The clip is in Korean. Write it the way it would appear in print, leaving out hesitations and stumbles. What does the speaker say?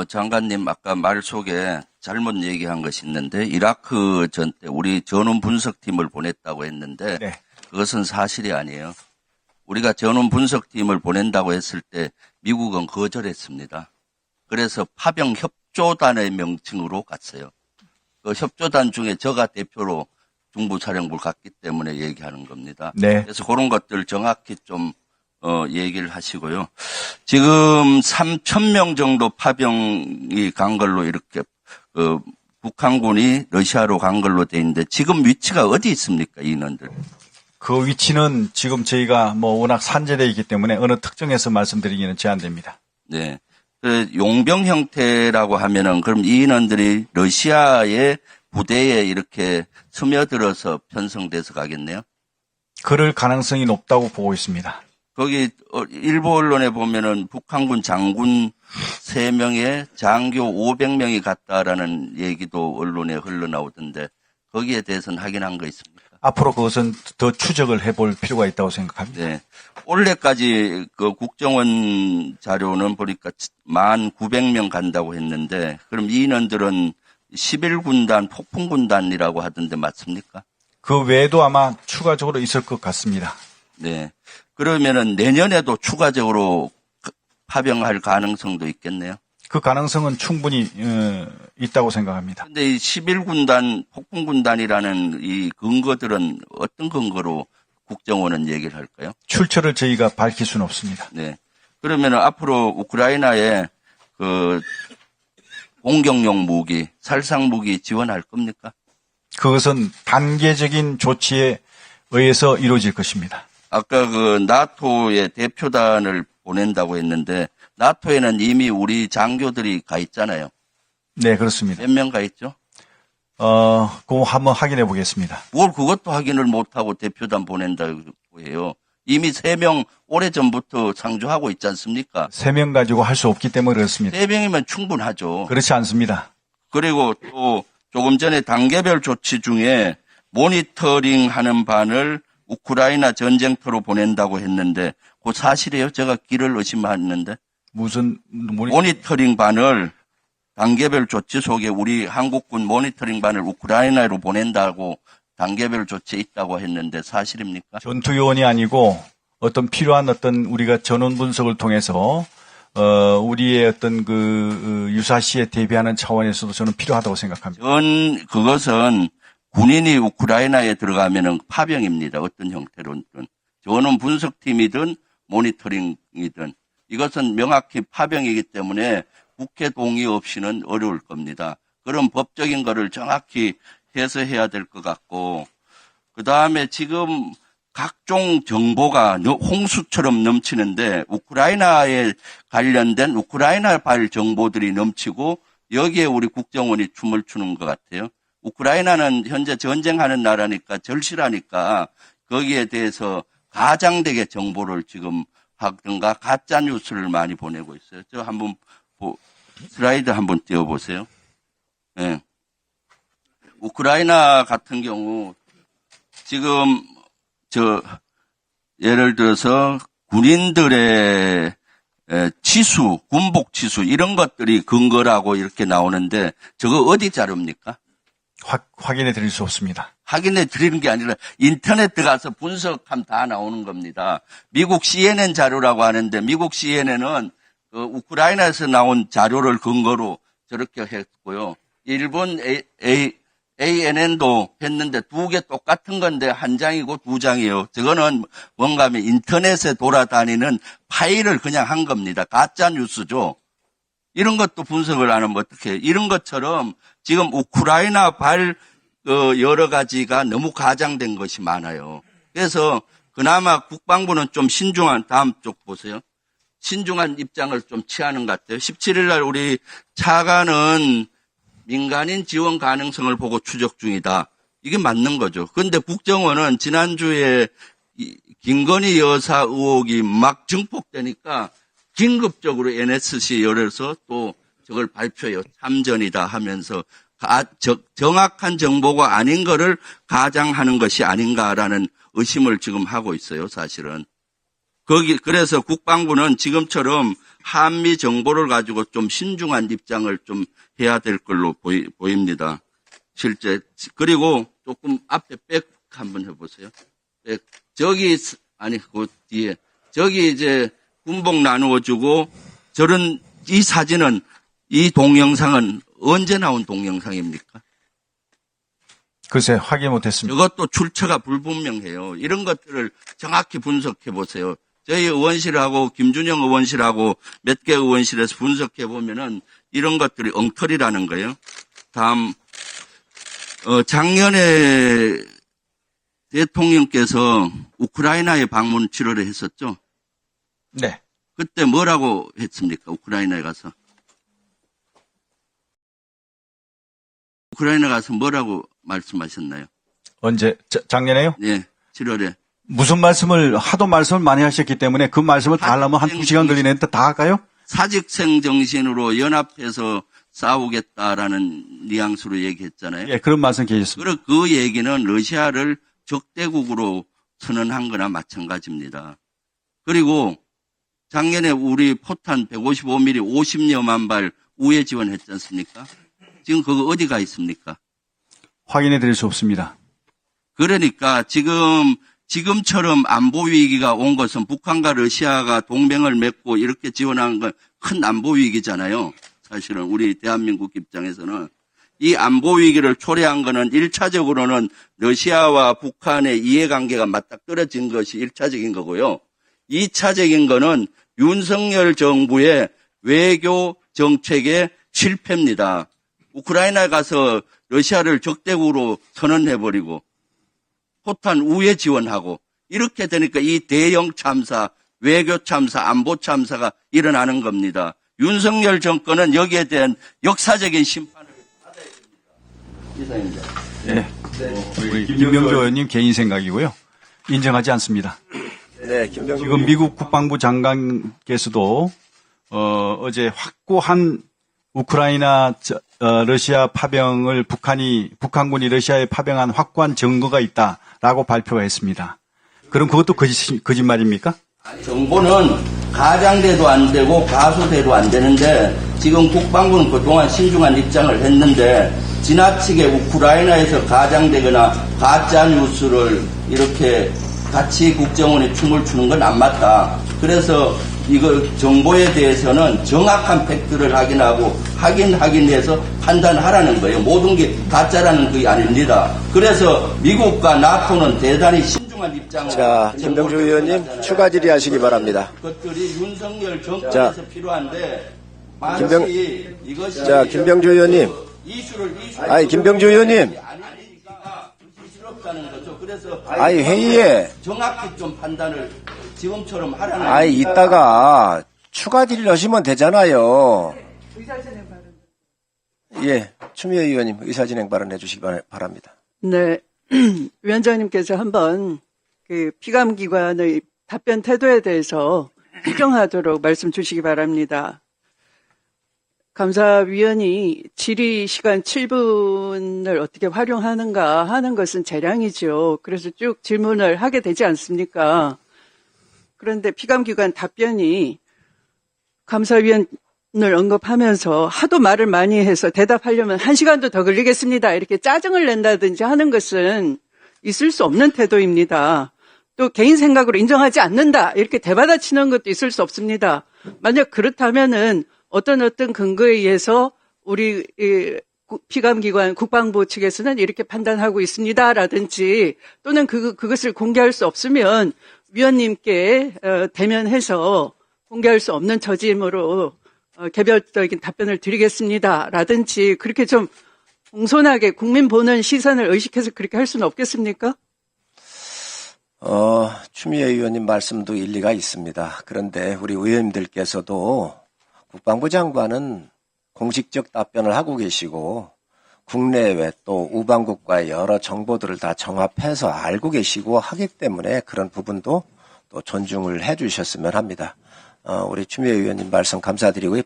장관님 아까 말 속에 잘못 얘기한 것이 있는데 이라크 전 때 우리 전원 분석팀을 보냈다고 했는데 네. 그것은 사실이 아니에요. 우리가 전원 분석팀을 보낸다고 했을 때 미국은 거절했습니다. 그래서 파병 협조단의 명칭으로 갔어요. 그 협조단 중에 저가 대표로 중부사령부를 갔기 때문에 얘기하는 겁니다. 네. 그래서 그런 것들 정확히 좀 얘기를 하시고요. 지금 3,000명 정도 파병이 간 걸로 이렇게 북한군이 러시아로 간 걸로 돼 있는데 지금 위치가 어디 있습니까, 인원들? 그 위치는 지금 저희가 워낙 산재되어 있기 때문에 어느 특정해서 말씀드리기는 제한됩니다. 네. 그 용병 형태라고 하면은 그럼 이 인원들이 러시아의 부대에 이렇게 스며들어서 편성돼서 가겠네요? 그럴 가능성이 높다고 보고 있습니다. 거기 일부 언론에 보면은 북한군 장군 3명에 장교 500명이 갔다라는 얘기도 언론에 흘러나오던데 거기에 대해서는 확인한 거 있습니까? 앞으로 그것은 더 추적을 해볼 필요가 있다고 생각합니다. 네. 올해까지 그 국정원 자료는 보니까 1,900명 간다고 했는데 그럼 이 인원들은 11군단 폭풍군단이라고 하던데 맞습니까? 그 외에도 아마 추가적으로 있을 것 같습니다. 네. 그러면은 내년에도 추가적으로 파병할 가능성도 있겠네요. 그 가능성은 충분히 있다고 생각합니다. 근데 이 11군단, 폭풍군단이라는 이 근거들은 어떤 근거로 국정원은 얘기를 할까요? 출처를 저희가 밝힐 수는 없습니다. 네. 그러면은 앞으로 우크라이나에 그 공격용 무기, 살상 무기 지원할 겁니까? 그것은 단계적인 조치에 의해서 이루어질 것입니다. 아까 그 나토의 대표단을 보낸다고 했는데 나토에는 이미 우리 장교들이 가 있잖아요. 네, 그렇습니다. 몇 명 가 있죠? 그거 한번 확인해 보겠습니다. 뭘 그것도 확인을 못하고 대표단 보낸다고 해요. 이미 3명 오래전부터 상주하고 있지 않습니까? 3명 가지고 할 수 없기 때문에 그렇습니다. 3명이면 충분하죠. 그렇지 않습니다. 그리고 또 조금 전에 단계별 조치 중에 모니터링 하는 반을 우크라이나 전쟁터로 보낸다고 했는데 그 사실이에요? 제가 길을 의심했는데. 무슨 모니터링 반을 단계별 조치 속에 우리 한국군 모니터링 반을 우크라이나로 보낸다고 단계별 조치에 있다고 했는데 사실입니까? 전투 요원이 아니고 어떤 필요한 어떤 우리가 전원 분석을 통해서 우리의 어떤 그 유사시에 대비하는 차원에서도 저는 필요하다고 생각합니다. 그것은 군인이 우크라이나에 들어가면은 파병입니다. 어떤 형태로든. 전원 분석팀이든 모니터링이든. 이것은 명확히 파병이기 때문에 국회 동의 없이는 어려울 겁니다. 그런 법적인 거를 정확히 해서 해야 될 것 같고, 그 다음에 지금 각종 정보가 홍수처럼 넘치는데 우크라이나에 관련된 우크라이나발 정보들이 넘치고 여기에 우리 국정원이 춤을 추는 것 같아요. 우크라이나는 현재 전쟁하는 나라니까 절실하니까 거기에 대해서 가장되게 정보를 지금 하든가 가짜 뉴스를 많이 보내고 있어요. 저 한번 슬라이드 한번 띄워보세요. 네. 우크라이나 같은 경우 지금 예를 들어서 군인들의 치수, 군복 치수 이런 것들이 근거라고 이렇게 나오는데 저거 어디 자료입니까? 확인해 드릴 수 없습니다. 확인해 드리는 게 아니라 인터넷 들어가서 분석하면 다 나오는 겁니다. 미국 CNN 자료라고 하는데 미국 CNN은 우크라이나에서 나온 자료를 근거로 저렇게 했고요. 일본 ANN도 했는데 2개 똑같은 건데 1장이고 2장이에요. 저거는 뭔가 하면 인터넷에 돌아다니는 파일을 그냥 한 겁니다. 가짜 뉴스죠. 이런 것도 분석을 안 하면 어떻게 해요? 이런 것처럼 지금 우크라이나 여러 가지가 너무 가장된 것이 많아요. 그래서 그나마 국방부는 좀 신중한, 다음 쪽 보세요. 신중한 입장을 좀 취하는 것 같아요. 17일 날 우리 차관은 민간인 지원 가능성을 보고 추적 중이다. 이게 맞는 거죠. 그런데 국정원은 지난주에 김건희 여사 의혹이 막 증폭되니까 긴급적으로 NSC 열어서 또 저걸 발표해요. 참전이다 하면서 정확한 정보가 아닌 거를 가장하는 것이 아닌가라는 의심을 지금 하고 있어요, 사실은. 그래서 국방부는 지금처럼 한미 정보를 가지고 좀 신중한 입장을 좀 해야 될 걸로 보입니다. 실제. 그리고 조금 앞에 백 한번 해보세요. 백. 저기, 아니, 그 뒤에. 저기 이제 군복 나누어주고 저런 이 사진은, 이 동영상은 언제 나온 동영상입니까? 글쎄, 확인 못했습니다. 이것도 출처가 불분명해요. 이런 것들을 정확히 분석해 보세요. 저희 의원실하고 김준영 의원실하고 몇 개 의원실에서 분석해 보면은 이런 것들이 엉터리라는 거예요. 다음, 작년에 대통령께서 우크라이나에 방문 7월에 했었죠. 네. 그때 뭐라고 했습니까? 우크라이나에 가서. 우크라이나 가서 뭐라고 말씀하셨나요? 언제? 작년에요? 네, 7월에. 무슨 하도 말씀을 많이 하셨기 때문에 그 말씀을 다 하려면 한 2시간 걸리는데 다 할까요? 사직생 정신으로 연합해서 싸우겠다라는 뉘앙스로 얘기했잖아요. 예, 그런 말씀 계셨습니다. 그 얘기는 러시아를 적대국으로 선언한 거나 마찬가지입니다. 그리고 작년에 우리 포탄 155mm 50여만 발 우회 지원했지 않습니까? 지금 그거 어디가 있습니까? 확인해 드릴 수 없습니다. 그러니까 지금처럼 안보 위기가 온 것은 북한과 러시아가 동맹을 맺고 이렇게 지원한 건 큰 안보 위기잖아요. 사실은 우리 대한민국 입장에서는 이 안보 위기를 초래한 거는 1차적으로는 러시아와 북한의 이해관계가 맞닥 떨어진 것이 1차적인 거고요. 2차적인 거는 윤석열 정부의 외교 정책의 실패입니다. 우크라이나에 가서 러시아를 적대국으로 선언해버리고 포탄 우회 지원하고 이렇게 되니까 이 대형 참사, 외교 참사, 안보 참사가 일어나는 겁니다. 윤석열 정권은 여기에 대한 역사적인 심판을 받아야 됩니다. 이사입니다. 네. 우리 김병조 의원님 개인 생각이고요. 인정하지 않습니다. 네, 지금 미국 국방부 장관께서도 어제 확고한 우크라이나 러시아 파병을 북한군이 러시아에 파병한 확고한 증거가 있다라고 발표했습니다. 그럼 그것도 거짓말입니까? 정보는 가장돼도 안 되고 가소돼도 안 되는데 지금 국방부는 그동안 신중한 입장을 했는데 지나치게 우크라이나에서 가장되거나 가짜 뉴스를 이렇게 같이 국정원에 춤을 추는 건 안 맞다. 그래서 이거 정보에 대해서는 정확한 팩트를 확인해서 판단하라는 거예요. 모든 게 가짜라는 게 아닙니다. 그래서 미국과 나토는 대단히 신중한 입장을. 자, 김병주 의원님 추가 질의하시기 바랍니다. 것들이 윤석열 정권에서 필요한데 이것이 김병주 의원님. 김병주 의원님. 이슈롭다는 거죠. 그래서 회의에 정확히 좀 판단을 지금처럼 하라는. 이따가 추가 질의를 하시면 되잖아요. 의사진행 발언. 예, 추미애 의원님 의사진행 발언 해주시기 바랍니다. 네. 위원장님께서 한번 그 피감기관의 답변 태도에 대해서 수정하도록 말씀 주시기 바랍니다. 감사위원이 질의 시간 7분을 어떻게 활용하는가 하는 것은 재량이죠. 그래서 쭉 질문을 하게 되지 않습니까? 그런데 피감기관 답변이 감사위원을 언급하면서 하도 말을 많이 해서 대답하려면 1시간도 더 걸리겠습니다. 이렇게 짜증을 낸다든지 하는 것은 있을 수 없는 태도입니다. 또 개인 생각으로 인정하지 않는다. 이렇게 대받아치는 것도 있을 수 없습니다. 만약 그렇다면은 어떤 근거에 의해서 우리 피감기관 국방부 측에서는 이렇게 판단하고 있습니다라든지 또는 그것을 공개할 수 없으면 위원님께 대면해서 공개할 수 없는 처짐으로 개별적인 답변을 드리겠습니다라든지 그렇게 좀 공손하게 국민 보는 시선을 의식해서 그렇게 할 수는 없겠습니까? 추미애 의원님 말씀도 일리가 있습니다. 그런데 우리 의원님들께서도 국방부 장관은 공식적 답변을 하고 계시고 국내외 또 우방국과의 여러 정보들을 다 정합해서 알고 계시고 하기 때문에 그런 부분도 또 존중을 해 주셨으면 합니다. 우리 추미애 의원님 말씀 감사드리고요.